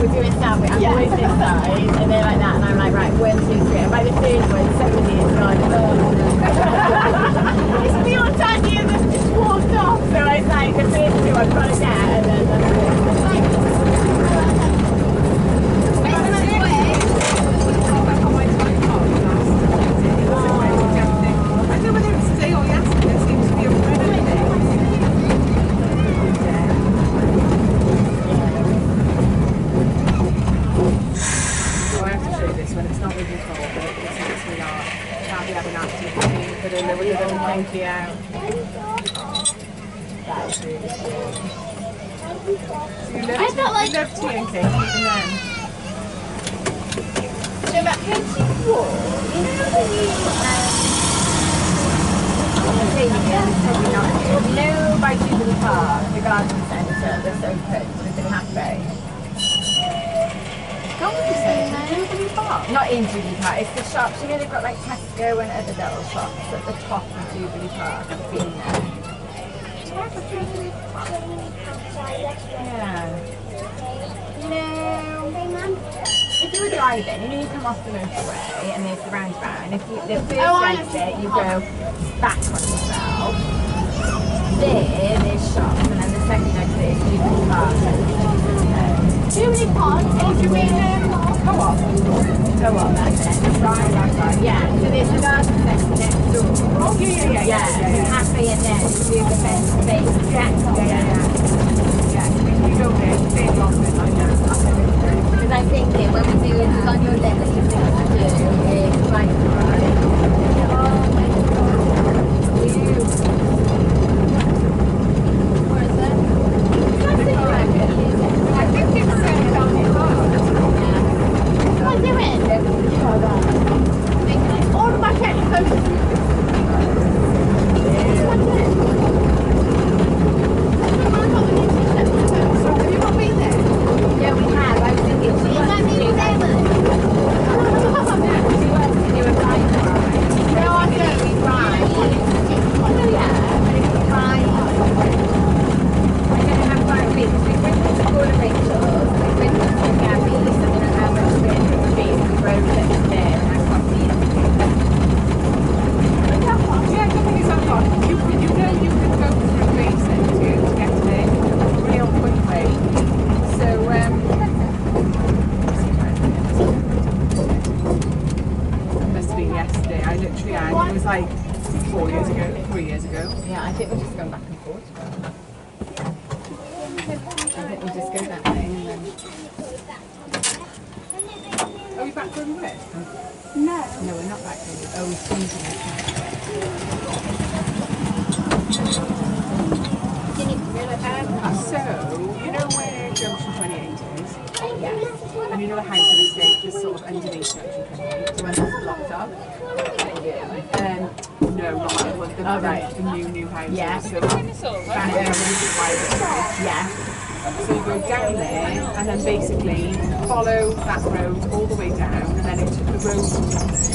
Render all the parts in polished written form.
we're doing South, I'm always this side, and they're like that, and I'm like, right, 1, 2, 3. And by the third one, somebody is gone, it's me on Tanya, and then just walked off. So I was like, the first 2 I've got to get, and then I felt like love tea and cake even then. So that Pinching Wall, you know when you probably not here. You know by Jubilee Park, the garden centre that's open with the cafe. Garden centre, Jubilee Park? Not in Jubilee Park, it's the shops. You know they've got like Tesco and other little shops at the top of Jubilee Park. I've been there. Yeah. You know, if you were driving, you know you come off the motorway and there's the roundabout, and if you, the first exit you go back on yourself, there's shops, and then the second exit is Jubilee Park. Jubilee Park? Oh, do you mean Co-op? Co-op, that's it. Right. Yeah, so there's the garden centre next door. Oh, yeah. The cafe and then the event space. Yeah. When you go there, it's stay longer than I know. Because I'm thinking when we do it on your list of things to do is like what is it? I think it's down the road. What are you doing? All of my cats are have you not been there? Yeah, we have. I was thinking she wants to do that. She wants to do a ride tomorrow. No, I know we ride. Oh yeah, but if we ride, we're going to have quite a bit. We've been to school at Rachel's, we've been to Gabby's, and then how much we're going to be. We rode it there, and I can't see it. Yeah, I don't think it's that far. You know you can go through Basin to get there. Real quickly. So, it must have been yesterday. I literally had, it was like 4 years ago, 3 years ago. Yeah, I think we're just going back and forth. I think we just go that way and then... Are we back where we were? No, we're not back there. Oh, we're changing it. So, you know where Junction 28 is? Yes. And you know the housing estate is sort of underneath Junction 28? The one that's blocked off? No, not that one. The, the new house. Yeah. So, Yeah. So you go down there and then basically follow that road all the way down, and then the road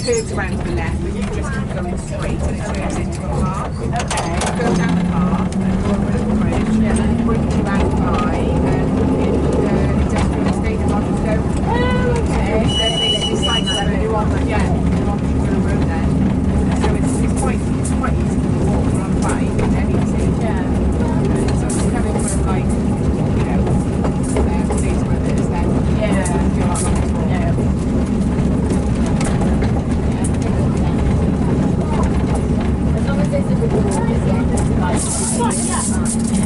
curves around to the left, but you just keep going straight and it turns into a park. Okay. Go down the path and go over the bridge, and then bring you out by the industrial estate in Rochester. Oh, okay. So then they cycle and you're on the road then. So it's quite easy to walk on a bike and easy. Yeah. So it's coming from like, days where it is then. Yeah. Feel like long walk. Yeah. As long as there's a good walk, it's like,